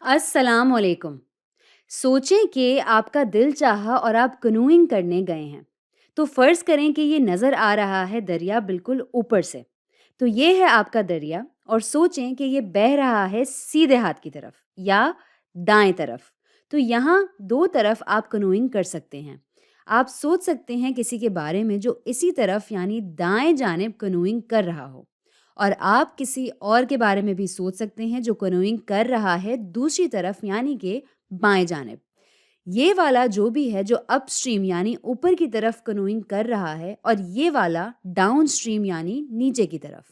अस्सलाम वालेकुम। सोचें कि आपका दिल चाहा और आप कनूइंग करने गए हैं। तो फ़र्ज़ करें कि ये नज़र आ रहा है दरिया बिल्कुल ऊपर से। तो ये है आपका दरिया और सोचें कि ये बह रहा है सीधे हाथ की तरफ या दाएं तरफ। तो यहाँ दो तरफ आप कनूइंग कर सकते हैं। आप सोच सकते हैं किसी के बारे में जो इसी तरफ यानी दाएं जानिब कनूइंग कर रहा हो। और आप किसी और के बारे में भी सोच सकते हैं जो कनोइंग कर रहा है दूसरी तरफ यानी कि बाएं जानिब। ये वाला जो भी है जो अपस्ट्रीम यानी ऊपर की तरफ कनोइंग कर रहा है और ये वाला डाउन स्ट्रीम यानी नीचे की तरफ।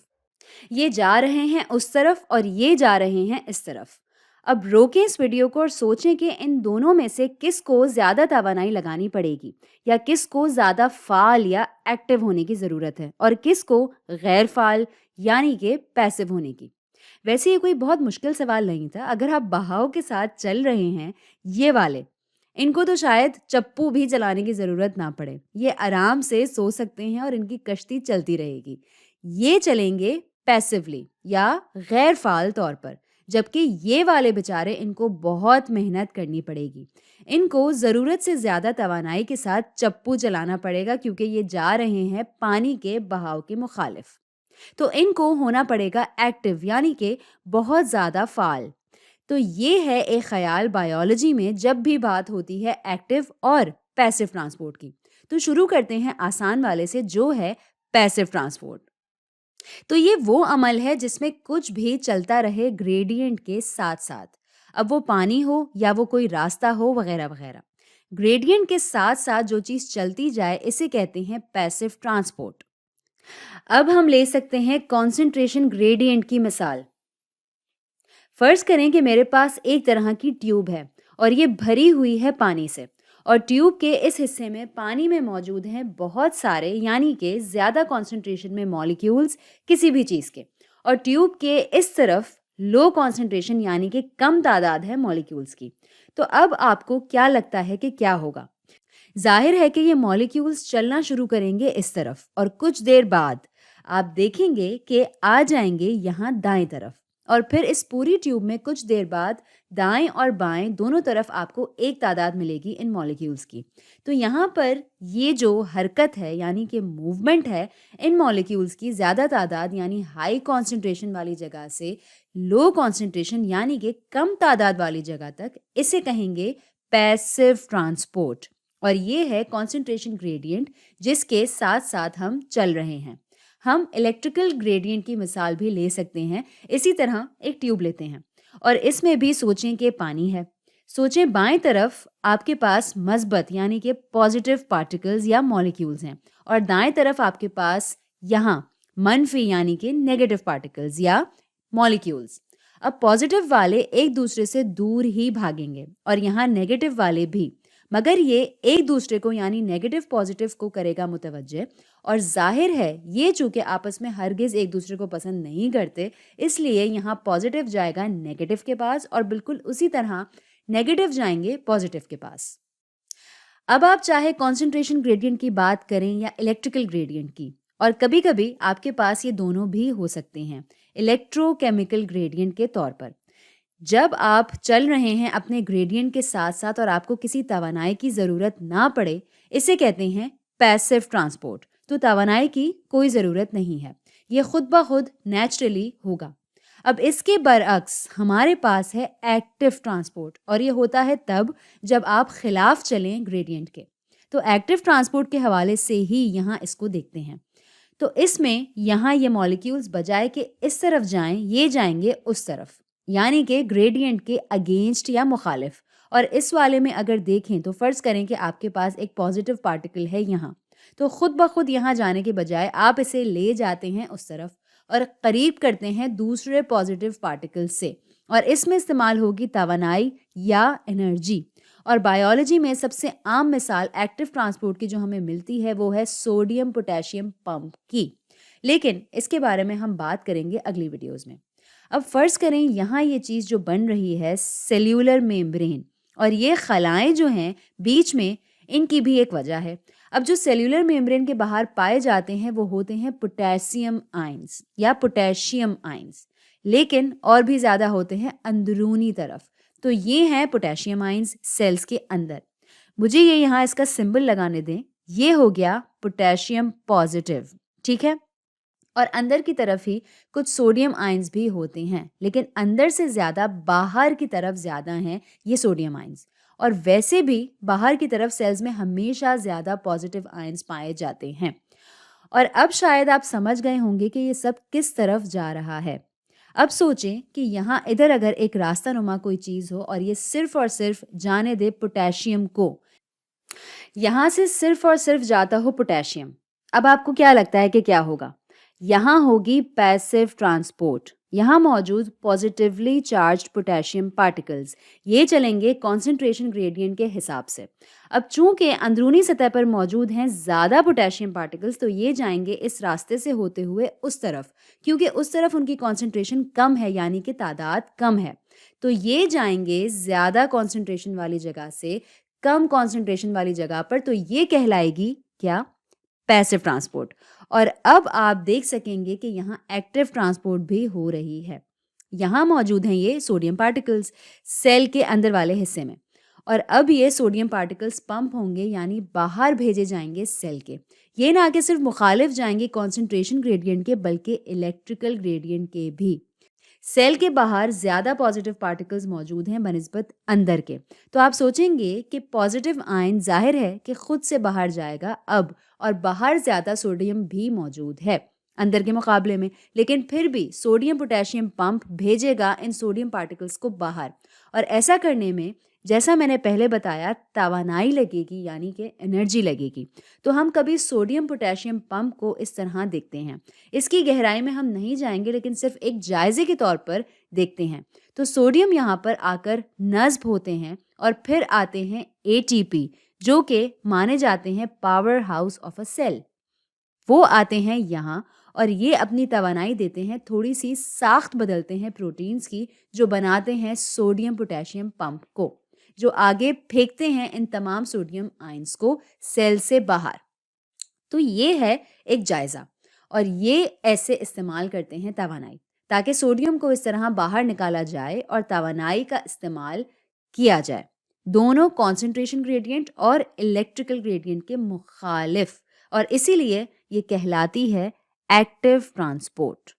ये जा रहे हैं उस तरफ और ये जा रहे हैं इस तरफ। अब रोकें इस वीडियो को और सोचें कि इन दोनों में से किसको ज़्यादा तवानाई लगानी पड़ेगी या किसको ज़्यादा फ़ाल या एक्टिव होने की ज़रूरत है और किसको गैर फ़ाल यानी कि पैसिव होने की। वैसे ये कोई बहुत मुश्किल सवाल नहीं था। अगर आप बहाव के साथ चल रहे हैं ये वाले, इनको तो शायद चप्पू भी चलाने की ज़रूरत ना पड़े। ये आराम से सो सकते हैं और इनकी कश्ती चलती रहेगी। ये चलेंगे पैसिवली या गैर फ़ाल तौर पर, जबकि ये वाले बेचारे इनको बहुत मेहनत करनी पड़ेगी। इनको ज़रूरत से ज़्यादा तवानाई के साथ चप्पू चलाना पड़ेगा क्योंकि ये जा रहे हैं पानी के बहाव के मुखालिफ। तो इनको होना पड़ेगा एक्टिव यानी कि बहुत ज़्यादा फ़ाल। तो ये है एक ख़याल बायोलॉजी में जब भी बात होती है एक्टिव और पैसिव ट्रांसपोर्ट की। तो शुरू करते हैं आसान वाले से जो है पैसिव ट्रांसपोर्ट। तो ये वो अमल है जिसमें कुछ भी चलता रहे ग्रेडियंट के साथ साथ। अब वो पानी हो या वो कोई रास्ता हो वगैरह वगैरह, ग्रेडियंट के साथ साथ जो चीज़ चलती जाए इसे कहते हैं पैसिव ट्रांसपोर्ट। अब हम ले सकते हैं कॉन्सेंट्रेशन ग्रेडियंट की मिसाल। फर्ज करें कि मेरे पास एक तरह की ट्यूब है और ये भरी हुई है पानी से और ट्यूब के इस हिस्से में पानी में मौजूद हैं बहुत सारे यानी कि ज़्यादा कॉन्सेंट्रेशन में मॉलिक्यूल्स किसी भी चीज़ के, और ट्यूब के इस तरफ लो कॉन्सेंट्रेशन यानी कि कम तादाद है मॉलिक्यूल्स की। तो अब आपको क्या लगता है कि क्या होगा? जाहिर है कि ये मॉलिक्यूल्स चलना शुरू करेंगे इस तरफ और कुछ देर बाद आप देखेंगे कि आ जाएंगे यहाँ दाएं तरफ, और फिर इस पूरी ट्यूब में कुछ देर बाद दाएं और बाएं दोनों तरफ आपको एक तादाद मिलेगी इन मॉलिक्यूल्स की। तो यहाँ पर ये जो हरकत है यानी कि मूवमेंट है इन मॉलिक्यूल्स की, ज़्यादा तादाद यानी हाई कॉन्सेंट्रेशन वाली जगह से लो कॉन्सेंट्रेशन यानी कि कम तादाद वाली जगह तक, इसे कहेंगे पैसिव ट्रांसपोर्ट। और ये है कॉन्सेंट्रेशन ग्रेडियंट जिसके साथ साथ हम चल रहे हैं। हम इलेक्ट्रिकल ग्रेडियंट की मिसाल भी ले सकते हैं। इसी तरह एक ट्यूब लेते हैं और इसमें भी सोचें कि पानी है। सोचें बाएं तरफ आपके पास मस्बत यानी कि पॉजिटिव पार्टिकल्स या मॉलिक्यूल्स हैं और दाएं तरफ आपके पास यहाँ मनफी यानी कि नेगेटिव पार्टिकल्स या मॉलिक्यूल्स। अब पॉजिटिव वाले एक दूसरे से दूर ही भागेंगे और यहाँ नेगेटिव वाले भी, मगर ये एक दूसरे को यानी नेगेटिव पॉजिटिव को करेगा मुतवज्जे। और जाहिर है ये चूंकि आपस में हरगिज एक दूसरे को पसंद नहीं करते, इसलिए यहाँ पॉजिटिव जाएगा नेगेटिव के पास और बिल्कुल उसी तरह नेगेटिव जाएंगे पॉजिटिव के पास। अब आप चाहे कॉन्सेंट्रेशन ग्रेडियंट की बात करें या इलेक्ट्रिकल ग्रेडियंट की, और कभी कभी आपके पास ये दोनों भी हो सकते हैं इलेक्ट्रोकेमिकल ग्रेडियंट के तौर पर। जब आप चल रहे हैं अपने ग्रेडियंट के साथ साथ और आपको किसी तवानाई की ज़रूरत ना पड़े, इसे कहते हैं पैसिव ट्रांसपोर्ट। तो तवानाई की कोई ज़रूरत नहीं है, ये खुद ब खुद नेचुरली होगा। अब इसके बरअक्स हमारे पास है एक्टिव ट्रांसपोर्ट, और ये होता है तब जब आप खिलाफ चलें ग्रेडियंट के। तो एक्टिव ट्रांसपोर्ट के हवाले से ही यहाँ इसको देखते हैं। तो इसमें यहाँ ये मॉलिक्यूल्स बजाय कि इस तरफ जाएं, ये जाएंगे उस तरफ यानी कि ग्रेडियंट के अगेंस्ट या मुखालिफ। और इस वाले में अगर देखें तो फ़र्ज़ करें कि आपके पास एक पॉजिटिव पार्टिकल है यहाँ, तो खुद ब खुद यहाँ जाने के बजाय आप इसे ले जाते हैं उस तरफ और करीब करते हैं दूसरे पॉजिटिव पार्टिकल से, और इसमें इस्तेमाल होगी तवानाई या एनर्जी। और बायोलॉजी में सबसे आम मिसाल एक्टिव ट्रांसपोर्ट की जो हमें मिलती है वो है सोडियम पोटेशियम पंप की, लेकिन इसके बारे में हम बात करेंगे अगली वीडियोज़ में। अब फ़र्ज़ करें यहाँ ये चीज़ जो बन रही है सेल्यूलर मेम्ब्रेन, और ये खलाएँ जो हैं बीच में, इनकी भी एक वजह है। अब जो सेल्यूलर मेम्ब्रेन के बाहर पाए जाते हैं वो होते हैं पोटेशियम आयंस या पोटेशियम आयंस। لیکن اور بھی زیادہ ہوتے ہیں اندرونی طرف. تو یہ ہیں پوٹیشیم آئنز سیلز کے اندر. مجھے یہ یہاں اس کا سمبل لگانے دیں. یہ ہو گیا پوٹیشیم پازیٹیو. ٹھیک ہے. اور اندر کی طرف ہی کچھ سوڈیم آئنز بھی ہوتے ہیں، لیکن اندر سے زیادہ باہر کی طرف زیادہ ہیں یہ سوڈیم آئنز. اور ویسے بھی باہر کی طرف سیلز میں ہمیشہ زیادہ پازیٹیو آئنز پائے جاتے ہیں. اور اب شاید آپ سمجھ گئے ہوں گے کہ یہ سب کس طرف جا رہا ہے. اب سوچیں کہ یہاں ادھر اگر ایک راستہ نما کوئی چیز ہو اور یہ صرف اور صرف جانے دے پوٹیشیم کو. یہاں سے صرف اور صرف جاتا ہو پوٹیشیم. اب آپ کو کیا لگتا ہے کہ کیا ہوگا؟ یہاں ہوگی پیسیو ٹرانسپورٹ. یہاں موجود پازیٹیولی چارجڈ پوٹیشیم پارٹیکلز یہ چلیں گے کانسنٹریشن گریڈینٹ کے حساب سے. اب چونکہ اندرونی سطح پر موجود ہیں زیادہ پوٹیشیم پارٹیکلز تو یہ جائیں گے اس راستے سے ہوتے ہوئے اس طرف، کیونکہ اس طرف ان کی کانسنٹریشن کم ہے، یعنی کہ تعداد کم ہے. تو یہ جائیں گے زیادہ کانسنٹریشن والی جگہ سے کم کانسنٹریشن والی جگہ پر. تو یہ کہلائے گی کیا؟ Passive transport. اور اب آپ دیکھ سکیں گے کہ یہاں ایکٹیو ٹرانسپورٹ بھی ہو رہی ہے. یہاں موجود ہیں یہ سوڈیم پارٹیکلز سیل کے اندر والے حصے میں، اور اب یہ سوڈیم پارٹیکلز پمپ ہوں گے، یعنی باہر بھیجے جائیں گے سیل کے. یہ نہ کہ صرف مخالف جائیں گے کانسنٹریشن گریڈینٹ کے، بلکہ الیکٹریکل گریڈینٹ کے بھی. سیل کے باہر زیادہ پازیٹیو پارٹیکلز موجود ہیں بنسبت اندر کے. تو آپ سوچیں گے کہ پازیٹیو آئن ظاہر ہے کہ خود سے باہر جائے گا اب، اور باہر زیادہ سوڈیم بھی موجود ہے اندر کے مقابلے میں، لیکن پھر بھی سوڈیم پوٹیشیم پمپ بھیجے گا ان سوڈیم پارٹیکلز کو باہر. اور ایسا کرنے میں جیسا میں نے پہلے بتایا توانائی لگے گی، یعنی کہ انرجی لگے گی. تو ہم کبھی سوڈیم پوٹیشیم پمپ کو اس طرح دیکھتے ہیں. اس کی گہرائی میں ہم نہیں جائیں گے، لیکن صرف ایک جائزے کے طور پر دیکھتے ہیں. تو سوڈیم یہاں پر آ کر نصب ہوتے ہیں اور پھر آتے ہیں ATP، جو کہ مانے جاتے ہیں power house of a cell. وہ آتے ہیں یہاں اور یہ اپنی توانائی دیتے ہیں، تھوڑی سی ساخت بدلتے ہیں پروٹینز کی، جو بناتے ہیں سوڈیم پوٹیشیم پمپ کو، جو آگے پھینکتے ہیں ان تمام سوڈیم آئنز کو سیل سے باہر. تو یہ ہے ایک جائزہ، اور یہ ایسے استعمال کرتے ہیں توانائی، تاکہ سوڈیم کو اس طرح باہر نکالا جائے اور توانائی کا استعمال کیا جائے، دونوں کانسنٹریشن گریڈینٹ اور الیکٹریکل گریڈینٹ کے مخالف. اور اسی لیے یہ کہلاتی ہے ایکٹیو ٹرانسپورٹ.